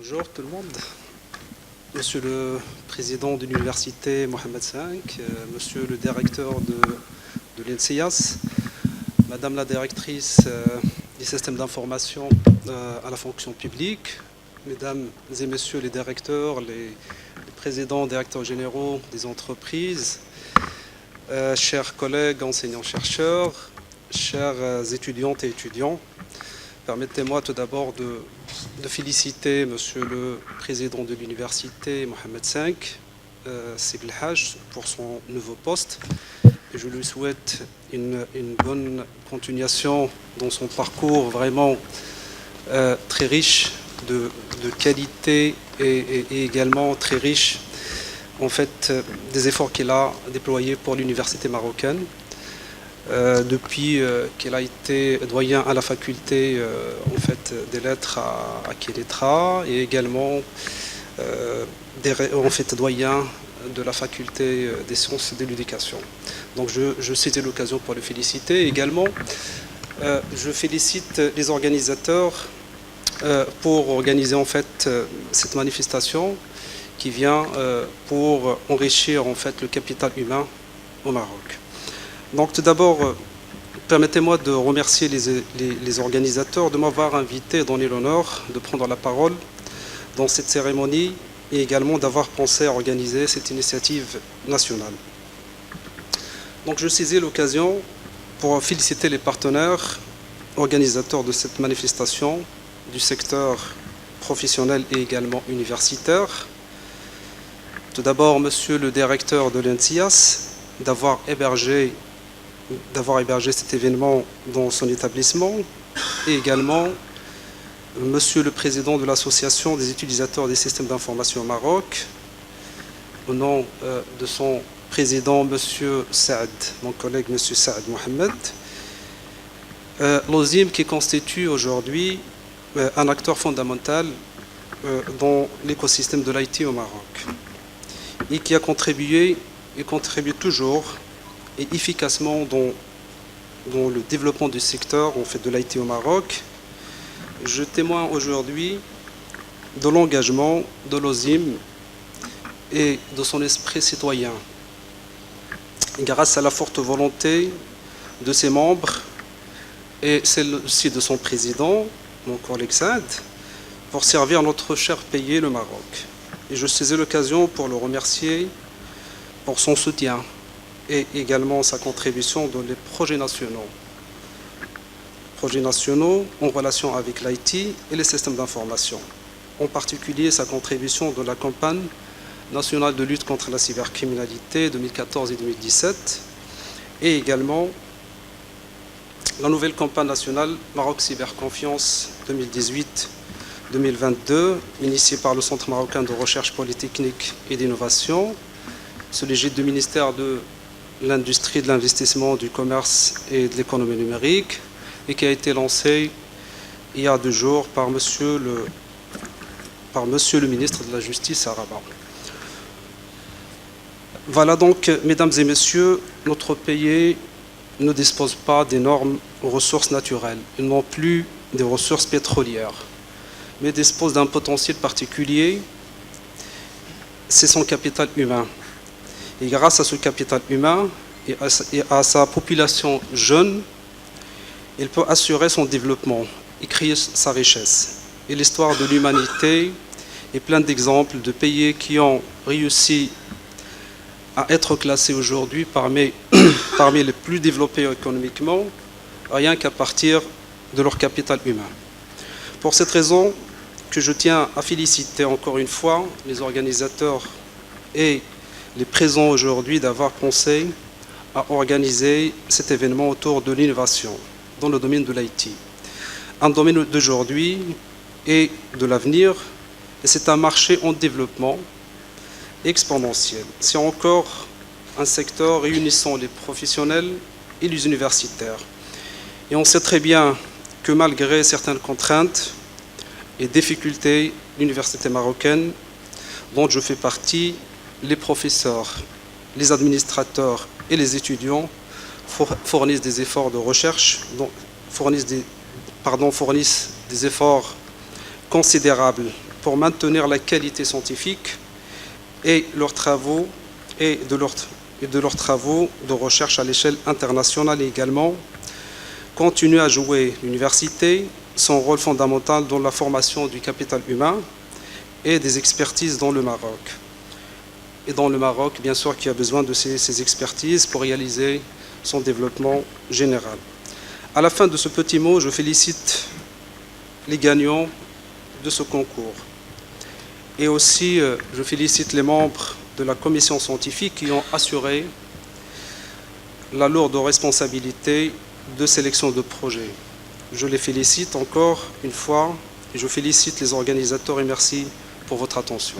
Bonjour tout le monde. Monsieur le président de l'université Mohamed V, monsieur le directeur de l'INSEAS, madame la directrice du système d'information à la fonction publique, mesdames et messieurs les directeurs, les présidents, directeurs généraux des entreprises, chers collègues enseignants-chercheurs, chers étudiantes et étudiants, permettez-moi tout d'abord de féliciter Monsieur le Président de l'Université, Mohamed V, Sib El-Haj, pour son nouveau poste. Et je lui souhaite une bonne continuation dans son parcours vraiment très riche de qualité et également très riche en fait des efforts qu'il a déployés pour l'université marocaine. Depuis qu'il a été doyen à la faculté en fait, des lettres à Kélétra et également en fait, doyen de la faculté des sciences et de l'éducation. Donc je saisis l'occasion pour le féliciter. Également, je félicite les organisateurs pour organiser en fait cette manifestation qui vient pour enrichir en fait le capital humain au Maroc. Donc tout d'abord, permettez-moi de remercier les organisateurs de m'avoir invité et donné l'honneur de prendre la parole dans cette cérémonie et également d'avoir pensé à organiser cette initiative nationale. Donc je saisis l'occasion pour féliciter les partenaires organisateurs de cette manifestation du secteur professionnel et également universitaire. Tout d'abord, monsieur le directeur de l'INSEAS, d'avoir hébergé cet événement dans son établissement et également monsieur le président de l'association des utilisateurs des systèmes d'information au Maroc au nom de son président monsieur Saad, mon collègue monsieur Saad Mohamed, l'OSIM qui constitue aujourd'hui un acteur fondamental dans l'écosystème de l'IT au Maroc et qui a contribué et contribue toujours et efficacement dans le développement du secteur en fait, de l'IT au Maroc. Je témoigne aujourd'hui de l'engagement de l'OSIM et de son esprit citoyen. Grâce à la forte volonté de ses membres et celle aussi de son président, mon collègue Saad, pour servir notre cher pays, le Maroc. Et je saisis l'occasion pour le remercier pour son soutien et également sa contribution dans les projets nationaux en relation avec l'IT et les systèmes d'information. En particulier, sa contribution dans la campagne nationale de lutte contre la cybercriminalité 2014 et 2017 et également la nouvelle campagne nationale Maroc Cyberconfiance 2018-2022 initiée par le Centre marocain de recherche polytechnique et d'innovation sous l'égide du ministère de l'industrie, de l'investissement, du commerce et de l'économie numérique et qui a été lancée il y a 2 jours par monsieur le ministre de la Justice à Rabat. Voilà donc, mesdames et messieurs, notre pays ne dispose pas d'énormes ressources naturelles, non plus des ressources pétrolières, mais dispose d'un potentiel particulier, c'est son capital humain. Et grâce à ce capital humain et à sa population jeune, il peut assurer son développement et créer sa richesse. Et l'histoire de l'humanité est pleine d'exemples de pays qui ont réussi à être classés aujourd'hui parmi les plus développés économiquement, rien qu'à partir de leur capital humain. Pour cette raison que je tiens à féliciter encore une fois les organisateurs et les présents aujourd'hui d'avoir pensé à organiser cet événement autour de l'innovation dans le domaine de l'IT. Un domaine d'aujourd'hui et de l'avenir, et c'est un marché en développement exponentiel. C'est encore un secteur réunissant les professionnels et les universitaires. Et on sait très bien que malgré certaines contraintes et difficultés, l'université marocaine, dont je fais partie, les professeurs, les administrateurs et les étudiants fournissent des efforts de recherche, fournissent des efforts considérables pour maintenir la qualité scientifique et leurs travaux et de leurs travaux de recherche à l'échelle internationale et également continuer à jouer l'université son rôle fondamental dans la formation du capital humain et des expertises dans le Maroc. Et dans le Maroc, bien sûr, qui a besoin de ces expertises pour réaliser son développement général. À la fin de ce petit mot, je félicite les gagnants de ce concours. Et aussi, je félicite les membres de la commission scientifique qui ont assuré la lourde responsabilité de sélection de projets. Je les félicite encore une fois et je félicite les organisateurs et merci pour votre attention.